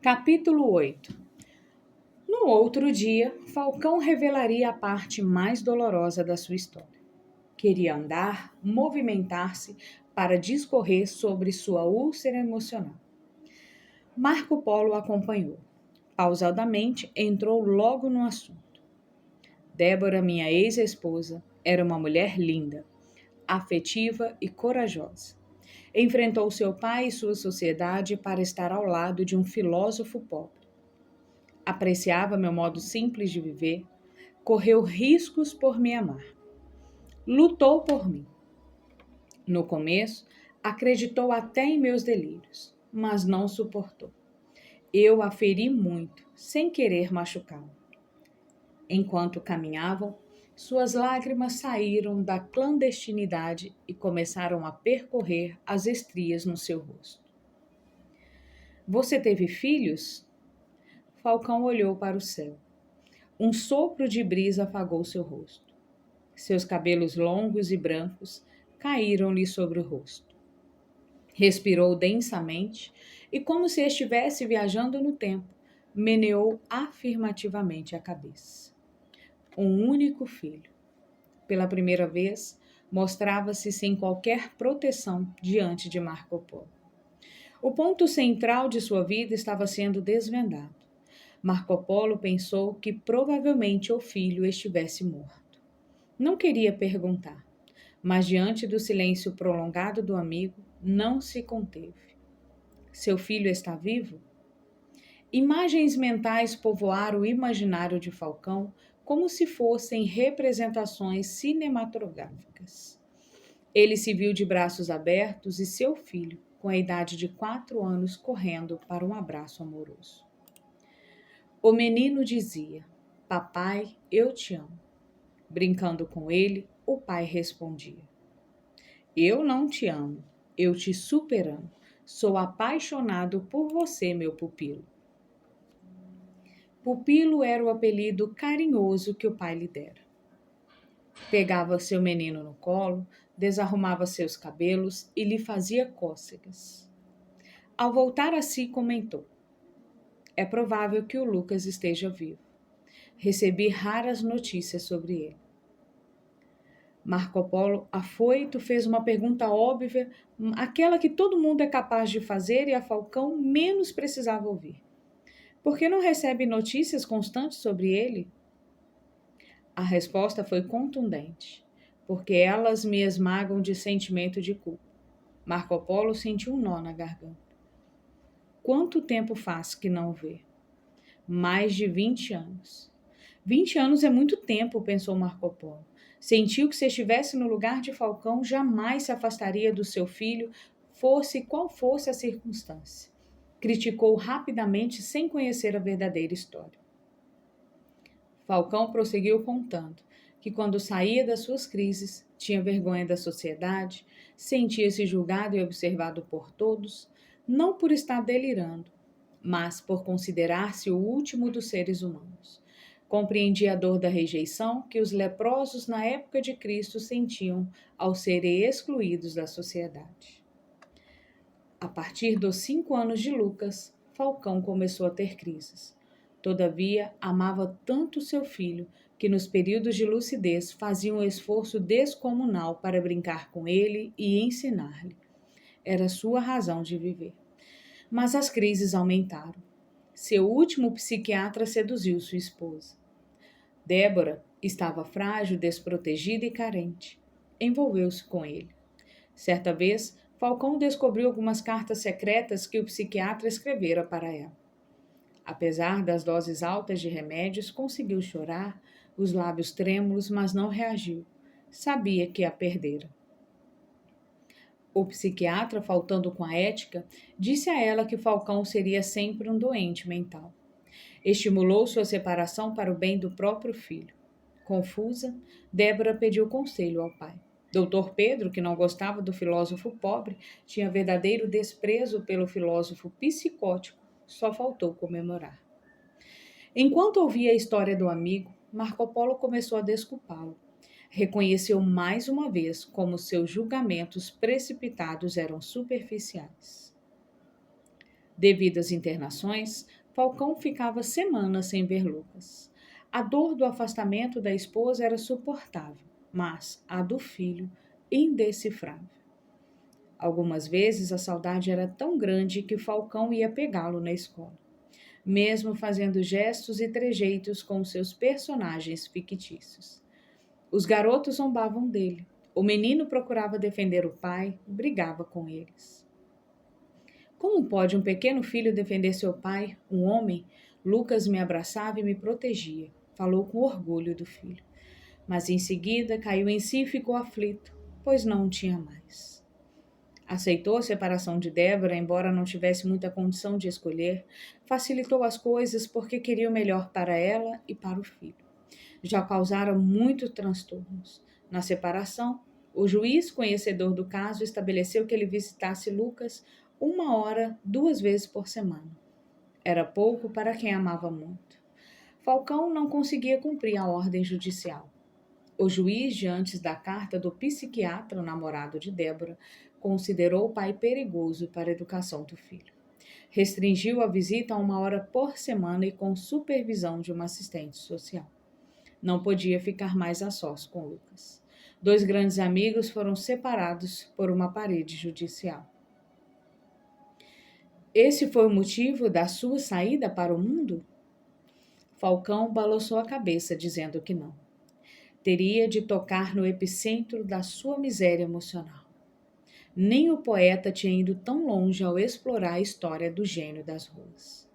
Capítulo 8. No outro dia, Falcão revelaria a parte mais dolorosa da sua história. Queria andar, movimentar-se para discorrer sobre sua úlcera emocional. Marco Polo acompanhou. Pausadamente, entrou logo no assunto. Débora, minha ex-esposa, era uma mulher linda, afetiva e corajosa. Enfrentou seu pai e sua sociedade para estar ao lado de um filósofo pobre. Apreciava meu modo simples de viver, correu riscos por me amar. Lutou por mim. No começo, acreditou até em meus delírios, mas não suportou. Eu a feri muito, sem querer machucá-la. Enquanto caminhavam, suas lágrimas saíram da clandestinidade e começaram a percorrer as estrias no seu rosto. Você teve filhos? Falcão olhou para o céu. Um sopro de brisa afagou seu rosto. Seus cabelos longos e brancos caíram-lhe sobre o rosto. Respirou densamente e, como se estivesse viajando no tempo, meneou afirmativamente a cabeça. Um único filho. Pela primeira vez, mostrava-se sem qualquer proteção diante de Marco Polo. O ponto central de sua vida estava sendo desvendado. Marco Polo pensou que provavelmente o filho estivesse morto. Não queria perguntar, mas diante do silêncio prolongado do amigo, não se conteve. Seu filho está vivo? Imagens mentais povoaram o imaginário de Falcão como se fossem representações cinematográficas. Ele se viu de braços abertos e seu filho, com a idade de 4 anos, correndo para um abraço amoroso. O menino dizia: "Papai, eu te amo." Brincando com ele, o pai respondia: "Eu não te amo, eu te superamo. Sou apaixonado por você, meu pupilo." Pupilo era o apelido carinhoso que o pai lhe dera. Pegava seu menino no colo, desarrumava seus cabelos e lhe fazia cócegas. Ao voltar a si, comentou: "É provável que o Lucas esteja vivo. Recebi raras notícias sobre ele." Marco Polo, afoito, fez uma pergunta óbvia, aquela que todo mundo é capaz de fazer e a Falcão menos precisava ouvir. Por que não recebe notícias constantes sobre ele? A resposta foi contundente. Porque elas me esmagam de sentimento de culpa. Marco Polo sentiu um nó na garganta. Quanto tempo faz que não o vê? Mais de 20 anos. 20 anos é muito tempo, pensou Marco Polo. Sentiu que se estivesse no lugar de Falcão, jamais se afastaria do seu filho, fosse qual fosse a circunstância. Criticou rapidamente, sem conhecer a verdadeira história. Falcão prosseguiu contando que, quando saía das suas crises, tinha vergonha da sociedade, sentia-se julgado e observado por todos, não por estar delirando, mas por considerar-se o último dos seres humanos. Compreendia a dor da rejeição que os leprosos na época de Cristo sentiam ao serem excluídos da sociedade. A partir dos 5 anos de Lucas, Falcão começou a ter crises. Todavia, amava tanto seu filho que nos períodos de lucidez fazia um esforço descomunal para brincar com ele e ensinar-lhe. Era sua razão de viver. Mas as crises aumentaram. Seu último psiquiatra seduziu sua esposa. Débora estava frágil, desprotegida e carente. Envolveu-se com ele. Certa vez, Falcão descobriu algumas cartas secretas que o psiquiatra escrevera para ela. Apesar das doses altas de remédios, conseguiu chorar, os lábios trêmulos, mas não reagiu. Sabia que a perdera. O psiquiatra, faltando com a ética, disse a ela que Falcão seria sempre um doente mental. Estimulou sua separação para o bem do próprio filho. Confusa, Débora pediu conselho ao pai. Doutor Pedro, que não gostava do filósofo pobre, tinha verdadeiro desprezo pelo filósofo psicótico, só faltou comemorar. Enquanto ouvia a história do amigo, Marco Polo começou a desculpá-lo. Reconheceu mais uma vez como seus julgamentos precipitados eram superficiais. Devido às internações, Falcão ficava semanas sem ver Lucas. A dor do afastamento da esposa era suportável, mas a do filho, indecifrável. Algumas vezes a saudade era tão grande que Falcão ia pegá-lo na escola, mesmo fazendo gestos e trejeitos com seus personagens fictícios. Os garotos zombavam dele. O menino procurava defender o pai, brigava com eles. Como pode um pequeno filho defender seu pai, um homem? Lucas me abraçava e me protegia. Falou com orgulho do filho. Mas em seguida caiu em si e ficou aflito, pois não o tinha mais. Aceitou a separação de Débora, embora não tivesse muita condição de escolher, facilitou as coisas porque queria o melhor para ela e para o filho. Já causaram muitos transtornos. Na separação, o juiz, conhecedor do caso, estabeleceu que ele visitasse Lucas 1 hora, 2 vezes por semana. Era pouco para quem amava muito. Falcão não conseguia cumprir a ordem judicial. O juiz, diante da carta do psiquiatra, namorado de Débora, considerou o pai perigoso para a educação do filho. Restringiu a visita a 1 hora por semana e com supervisão de uma assistente social. Não podia ficar mais a sós com Lucas. 2 grandes amigos foram separados por uma parede judicial. Esse foi o motivo da sua saída para o mundo? Falcão balançou a cabeça, dizendo que não. Teria de tocar no epicentro da sua miséria emocional. Nem o poeta tinha ido tão longe ao explorar a história do gênio das ruas.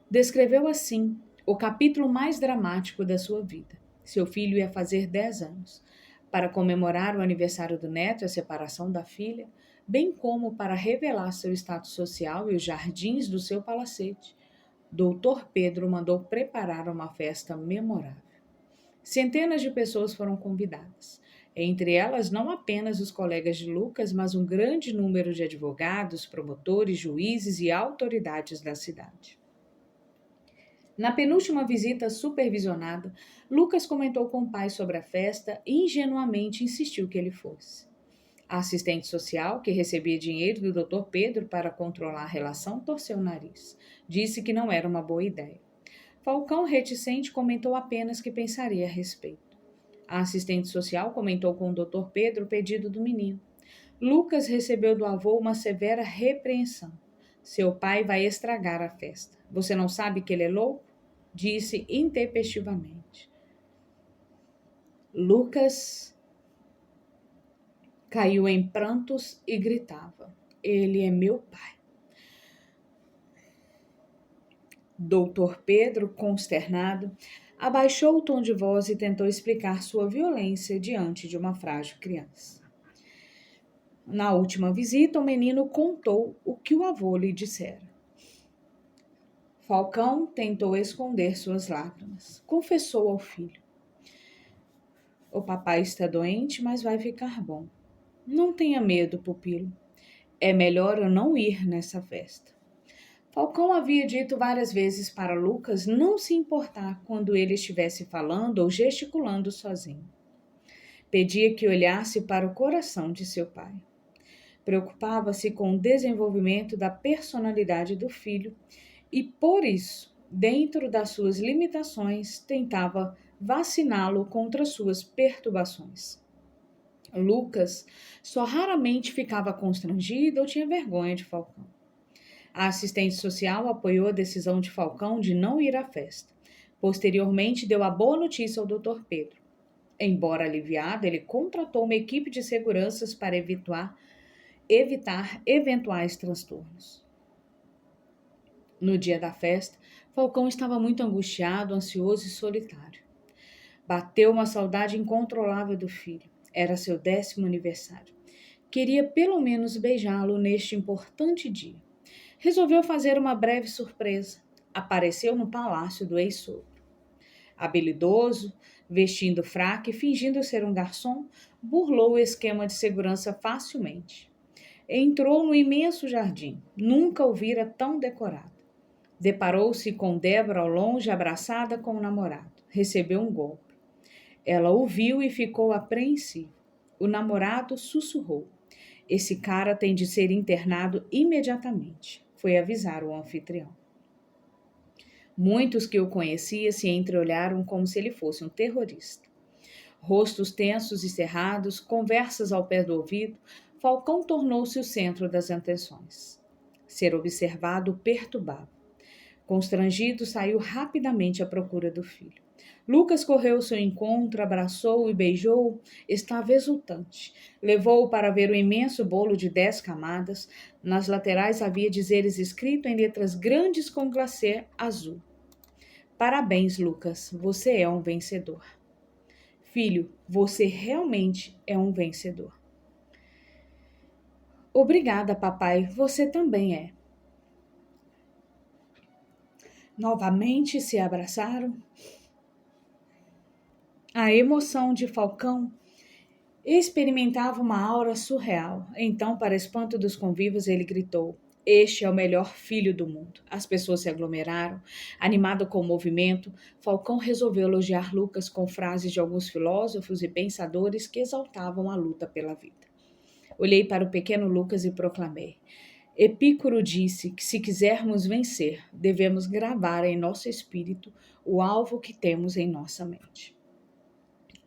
Descreveu assim o capítulo mais dramático da sua vida. Seu filho ia fazer 10 anos. Para comemorar o aniversário do neto e a separação da filha, bem como para revelar seu status social e os jardins do seu palacete, Dr. Pedro mandou preparar uma festa memorável. Centenas de pessoas foram convidadas. Entre elas, não apenas os colegas de Lucas, mas um grande número de advogados, promotores, juízes e autoridades da cidade. Na penúltima visita supervisionada, Lucas comentou com o pai sobre a festa e ingenuamente insistiu que ele fosse. A assistente social, que recebia dinheiro do Dr. Pedro para controlar a relação, torceu o nariz. Disse que não era uma boa ideia. Falcão, reticente, comentou apenas que pensaria a respeito. A assistente social comentou com o Dr. Pedro o pedido do menino. Lucas recebeu do avô uma severa repreensão. Seu pai vai estragar a festa. Você não sabe que ele é louco? Disse intempestivamente. Lucas caiu em prantos e gritava: Ele é meu pai. Doutor Pedro, consternado, abaixou o tom de voz e tentou explicar sua violência diante de uma frágil criança. Na última visita, o menino contou o que o avô lhe dissera. Falcão tentou esconder suas lágrimas. Confessou ao filho: O papai está doente, mas vai ficar bom. Não tenha medo, pupilo. É melhor eu não ir nessa festa. Falcão havia dito várias vezes para Lucas não se importar quando ele estivesse falando ou gesticulando sozinho. Pedia que olhasse para o coração de seu pai. Preocupava-se com o desenvolvimento da personalidade do filho e, por isso, dentro das suas limitações, tentava vaciná-lo contra suas perturbações. Lucas só raramente ficava constrangido ou tinha vergonha de Falcão. A assistente social apoiou a decisão de Falcão de não ir à festa. Posteriormente, deu a boa notícia ao Dr. Pedro. Embora aliviado, ele contratou uma equipe de seguranças para evitar eventuais transtornos. No dia da festa, Falcão estava muito angustiado, ansioso e solitário. Bateu uma saudade incontrolável do filho. Era seu 10º aniversário. Queria pelo menos beijá-lo neste importante dia. Resolveu fazer uma breve surpresa. Apareceu no palácio do ex-sogro. Habilidoso, vestindo fraque e fingindo ser um garçom, burlou o esquema de segurança facilmente. Entrou no imenso jardim. Nunca o vira tão decorado. Deparou-se com Débora ao longe, abraçada com o namorado. Recebeu um golpe. Ela o viu e ficou apreensiva. O namorado sussurrou: Esse cara tem de ser internado imediatamente. foi avisar o anfitrião. Muitos que o conheciam se entreolharam como se ele fosse um terrorista. Rostos tensos e cerrados, conversas ao pé do ouvido, Falcão tornou-se o centro das atenções. Ser observado o perturbava. Constrangido, saiu rapidamente à procura do filho. Lucas correu ao seu encontro, abraçou-o e beijou-o. Estava exultante. Levou-o para ver o imenso bolo de 10 camadas. Nas laterais havia dizeres escritos em letras grandes com glacê azul. Parabéns, Lucas, você é um vencedor. Filho, você realmente é um vencedor. Obrigada, papai, você também é. Novamente se abraçaram. A emoção de Falcão experimentava uma aura surreal. Então, para espanto dos convivas, ele gritou: Este é o melhor filho do mundo. As pessoas se aglomeraram. Animado com o movimento, Falcão resolveu elogiar Lucas com frases de alguns filósofos e pensadores que exaltavam a luta pela vida. Olhei para o pequeno Lucas e proclamei: Epicuro disse que se quisermos vencer, devemos gravar em nosso espírito o alvo que temos em nossa mente.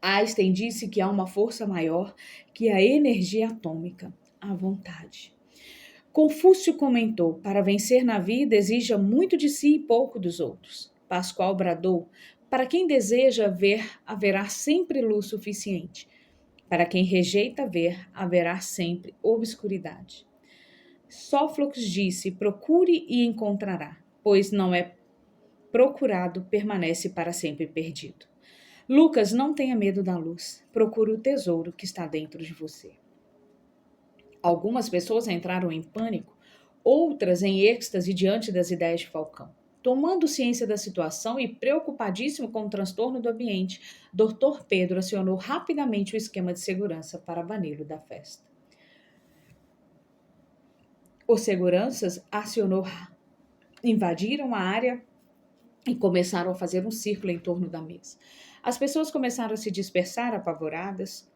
Einstein disse que há uma força maior que a energia atômica, a vontade. Confúcio comentou: para vencer na vida, exija muito de si e pouco dos outros. Pascoal bradou: para quem deseja ver, haverá sempre luz suficiente. Para quem rejeita ver, haverá sempre obscuridade. Sófocles disse: procure e encontrará, pois não é procurado, permanece para sempre perdido. Lucas, não tenha medo da luz. Procure o tesouro que está dentro de você. Algumas pessoas entraram em pânico, outras em êxtase diante das ideias de Falcão. Tomando ciência da situação e preocupadíssimo com o transtorno do ambiente, Dr. Pedro acionou rapidamente o esquema de segurança para bani-lo da festa. Os seguranças invadiram a área e começaram a fazer um círculo em torno da mesa. As pessoas começaram a se dispersar, apavoradas.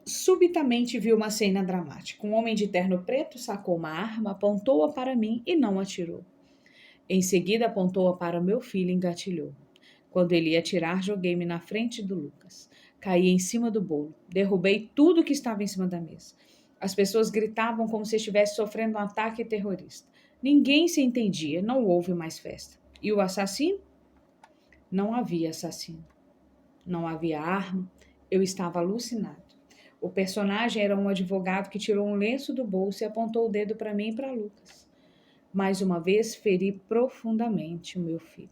Subitamente vi uma cena dramática. Um homem de terno preto sacou uma arma, apontou-a para mim e não atirou. Em seguida, apontou-a para meu filho e engatilhou. Quando ele ia atirar, joguei-me na frente do Lucas. Caí em cima do bolo. Derrubei tudo que estava em cima da mesa. As pessoas gritavam como se estivesse sofrendo um ataque terrorista. Ninguém se entendia, não houve mais festa. E o assassino? Não havia assassino. Não havia arma. Eu estava alucinado. O personagem era um advogado que tirou um lenço do bolso e apontou o dedo para mim e para Lucas. Mais uma vez, feri profundamente o meu filho.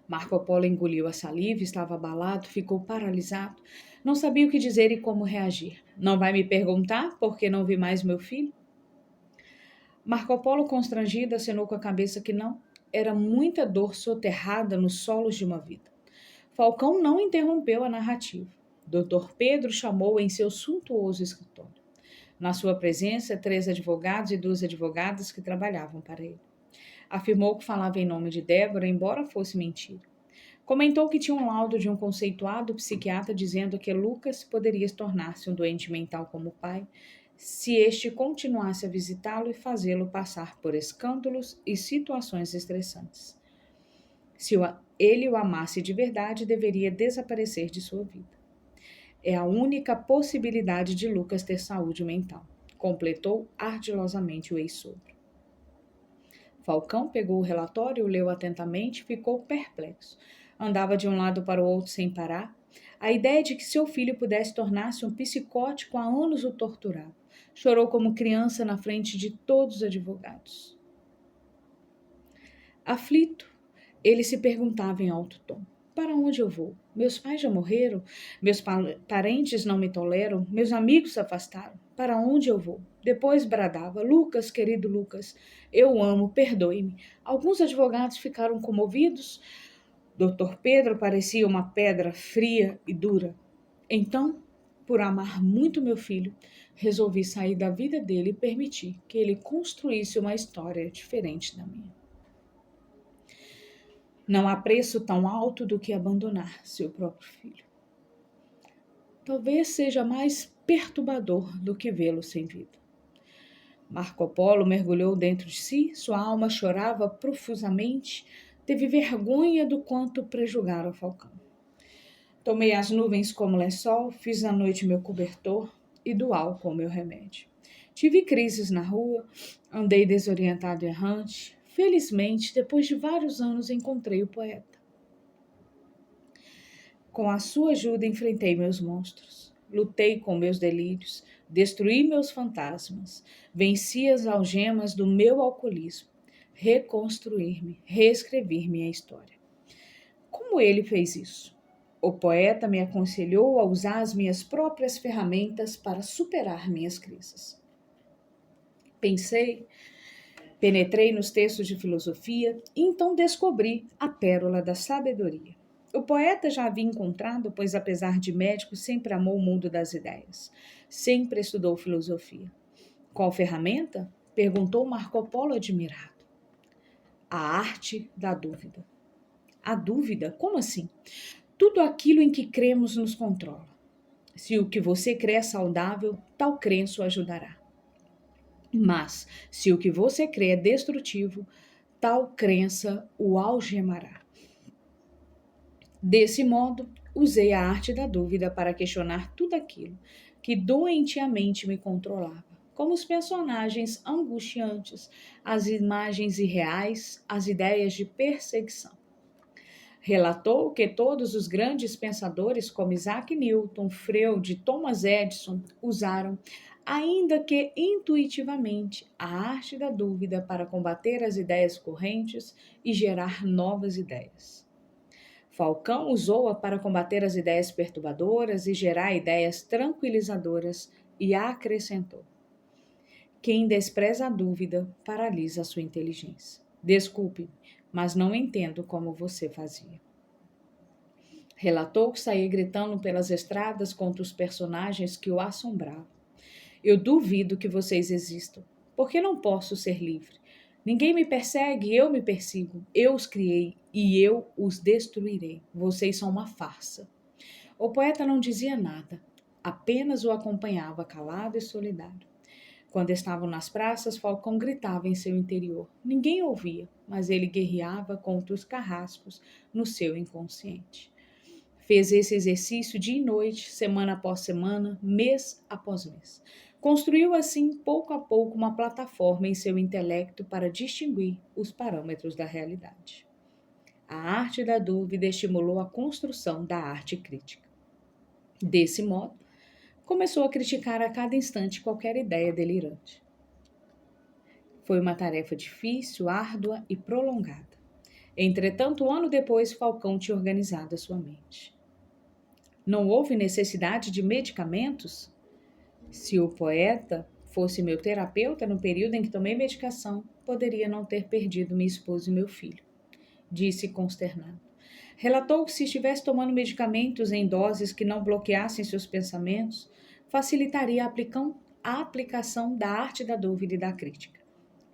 Marco Polo engoliu a saliva, estava abalado, ficou paralisado. Não sabia o que dizer e como reagir. Não vai me perguntar por que não vi mais meu filho? Marco Polo, constrangido, acenou com a cabeça que não. Era muita dor soterrada nos solos de uma vida. Falcão não interrompeu a narrativa. Dr. Pedro chamou em seu suntuoso escritório. Na sua presença, 3 advogados e 2 advogadas que trabalhavam para ele. Afirmou que falava em nome de Débora, embora fosse mentira. Comentou que tinha um laudo de um conceituado psiquiatra dizendo que Lucas poderia tornar-se um doente mental como o pai, se este continuasse a visitá-lo e fazê-lo passar por escândalos e situações estressantes. Se ele o amasse de verdade, deveria desaparecer de sua vida. É a única possibilidade de Lucas ter saúde mental, completou ardilosamente o ex-sogro. Falcão pegou o relatório, o leu atentamente e ficou perplexo. Andava de um lado para o outro sem parar. A ideia de que seu filho pudesse tornar-se um psicótico há anos o torturava. Chorou como criança na frente de todos os advogados. Aflito, ele se perguntava em alto tom: para onde eu vou? Meus pais já morreram? Meus parentes não me toleram? Meus amigos se afastaram? Para onde eu vou? Depois bradava: Lucas, querido Lucas, eu amo, perdoe-me. Alguns advogados ficaram comovidos. Dr. Pedro parecia uma pedra fria e dura. Então, por amar muito meu filho, resolvi sair da vida dele e permitir que ele construísse uma história diferente da minha. Não há preço tão alto do que abandonar seu próprio filho. Talvez seja mais perturbador do que vê-lo sem vida. Marco Polo mergulhou dentro de si, sua alma chorava profusamente, teve vergonha do quanto prejulgara o falcão. Tomei as nuvens como lençol, fiz à noite meu cobertor e do álcool meu remédio. Tive crises na rua, andei desorientado e errante. Felizmente, depois de vários anos, encontrei o poeta. Com a sua ajuda, enfrentei meus monstros. Lutei com meus delírios, destruí meus fantasmas, venci as algemas do meu alcoolismo, reconstruir-me, reescrever minha história. Como ele fez isso? O poeta me aconselhou a usar as minhas próprias ferramentas para superar minhas crises. Pensei, penetrei nos textos de filosofia e então descobri a pérola da sabedoria. O poeta já havia encontrado, pois apesar de médico, sempre amou o mundo das ideias. Sempre estudou filosofia. Qual ferramenta? Perguntou Marco Polo admirado. A arte da dúvida. A dúvida? Como assim? Tudo aquilo em que cremos nos controla. Se o que você crê é saudável, tal crença o ajudará. Mas, se o que você crê é destrutivo, tal crença o algemará. Desse modo, usei a arte da dúvida para questionar tudo aquilo que doentiamente me controlava, como os personagens angustiantes, as imagens irreais, as ideias de perseguição. Relatou que todos os grandes pensadores, como Isaac Newton, Freud, Thomas Edison, usaram, ainda que intuitivamente, a arte da dúvida para combater as ideias correntes e gerar novas ideias. Falcão usou-a para combater as ideias perturbadoras e gerar ideias tranquilizadoras e acrescentou: quem despreza a dúvida paralisa a sua inteligência. Desculpe, mas não entendo como você fazia. Relatou que saía gritando pelas estradas contra os personagens que o assombravam. Eu duvido que vocês existam, porque não posso ser livre. Ninguém me persegue, eu me persigo. Eu os criei e eu os destruirei. Vocês são uma farsa. O poeta não dizia nada, apenas o acompanhava calado e solidário. Quando estavam nas praças, Falcão gritava em seu interior. Ninguém ouvia, mas ele guerreava contra os carrascos no seu inconsciente. Fez esse exercício dia e noite, semana após semana, mês após mês. Construiu assim, pouco a pouco, uma plataforma em seu intelecto para distinguir os parâmetros da realidade. A arte da dúvida estimulou a construção da arte crítica. Desse modo, começou a criticar a cada instante qualquer ideia delirante. Foi uma tarefa difícil, árdua e prolongada. Entretanto, um ano depois, Falcão tinha organizado a sua mente. Não houve necessidade de medicamentos? Se o poeta fosse meu terapeuta no período em que tomei medicação, poderia não ter perdido minha esposa e meu filho, disse consternado. Relatou que se estivesse tomando medicamentos em doses que não bloqueassem seus pensamentos, facilitaria a aplicação da arte da dúvida e da crítica.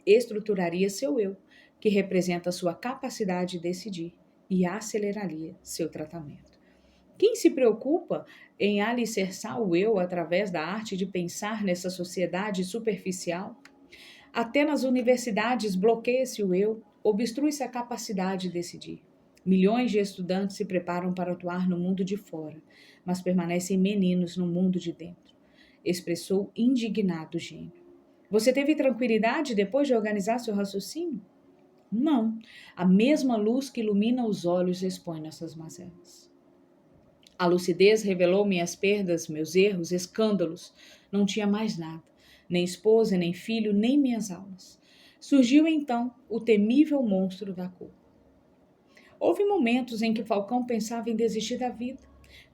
Estruturaria seu eu, que representa sua capacidade de decidir, e aceleraria seu tratamento. Quem se preocupa em alicerçar o eu através da arte de pensar nessa sociedade superficial? Até nas universidades bloqueia-se o eu, obstrui-se a capacidade de decidir. Milhões de estudantes se preparam para atuar no mundo de fora, mas permanecem meninos no mundo de dentro, expressou indignado o gênio. Você teve tranquilidade depois de organizar seu raciocínio? Não. A mesma luz que ilumina os olhos expõe nossas mazelas. A lucidez revelou minhas perdas, meus erros, escândalos. Não tinha mais nada. Nem esposa, nem filho, nem minhas aulas. Surgiu então o temível monstro da culpa. Houve momentos em que Falcão pensava em desistir da vida.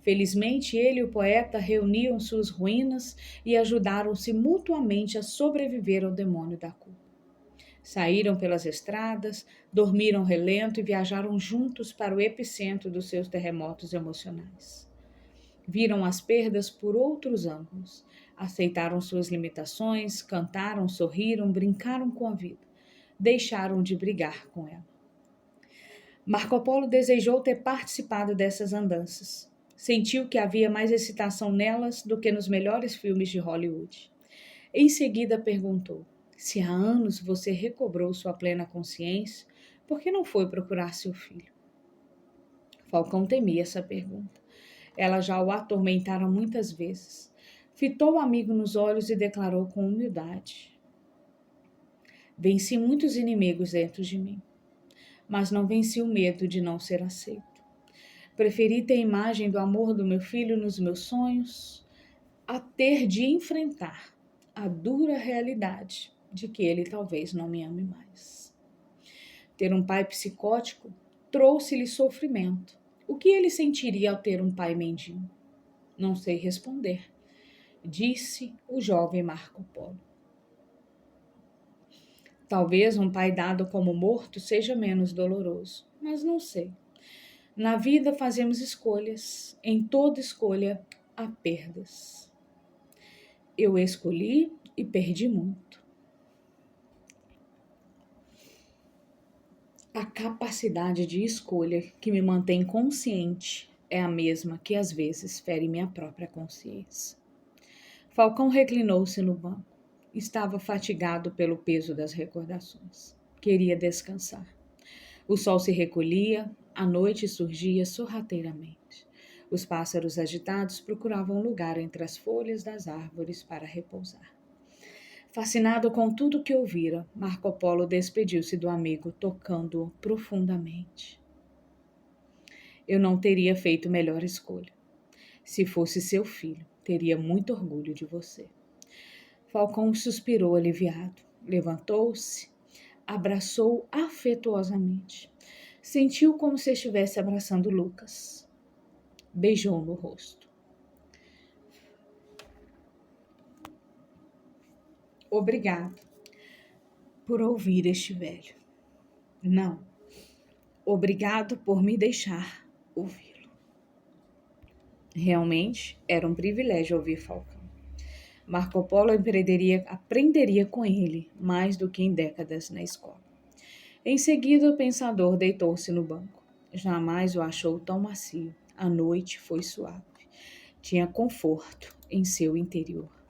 Felizmente, ele e o poeta reuniam suas ruínas e ajudaram-se mutuamente a sobreviver ao demônio da culpa. Saíram pelas estradas, dormiram relento e viajaram juntos para o epicentro dos seus terremotos emocionais. Viram as perdas por outros ângulos, aceitaram suas limitações, cantaram, sorriram, brincaram com a vida, deixaram de brigar com ela. Marco Polo desejou ter participado dessas andanças. Sentiu que havia mais excitação nelas do que nos melhores filmes de Hollywood. Em seguida perguntou: Se há anos você recobrou sua plena consciência, por que não foi procurar seu filho? Falcão temia essa pergunta. Ela já o atormentara muitas vezes. Fitou o amigo nos olhos e declarou com humildade: venci muitos inimigos dentro de mim, mas não venci o medo de não ser aceito. Preferi ter a imagem do amor do meu filho nos meus sonhos a ter de enfrentar a dura realidade de que ele talvez não me ame mais. Ter um pai psicótico trouxe-lhe sofrimento. O que ele sentiria ao ter um pai mendigo? Não sei responder, disse o jovem Marco Polo. Talvez um pai dado como morto seja menos doloroso, mas não sei. Na vida fazemos escolhas, em toda escolha há perdas. Eu escolhi e perdi muito. A capacidade de escolha que me mantém consciente é a mesma que às vezes fere minha própria consciência. Falcão reclinou-se no banco. Estava fatigado pelo peso das recordações. Queria descansar. O sol se recolhia, a noite surgia sorrateiramente. Os pássaros agitados procuravam lugar entre as folhas das árvores para repousar. Fascinado com tudo que ouvira, Marco Polo despediu-se do amigo, tocando-o profundamente. Eu não teria feito melhor escolha. Se fosse seu filho, teria muito orgulho de você. Falcão suspirou aliviado, levantou-se, abraçou afetuosamente. Sentiu como se estivesse abraçando Lucas. Beijou no rosto. Obrigado por ouvir este velho. Não, obrigado por me deixar ouvi-lo. Realmente era um privilégio ouvir Falcão. Marco Polo aprenderia com ele mais do que em décadas na escola. Em seguida, o pensador deitou-se no banco. Jamais o achou tão macio. A noite foi suave. Tinha conforto em seu interior.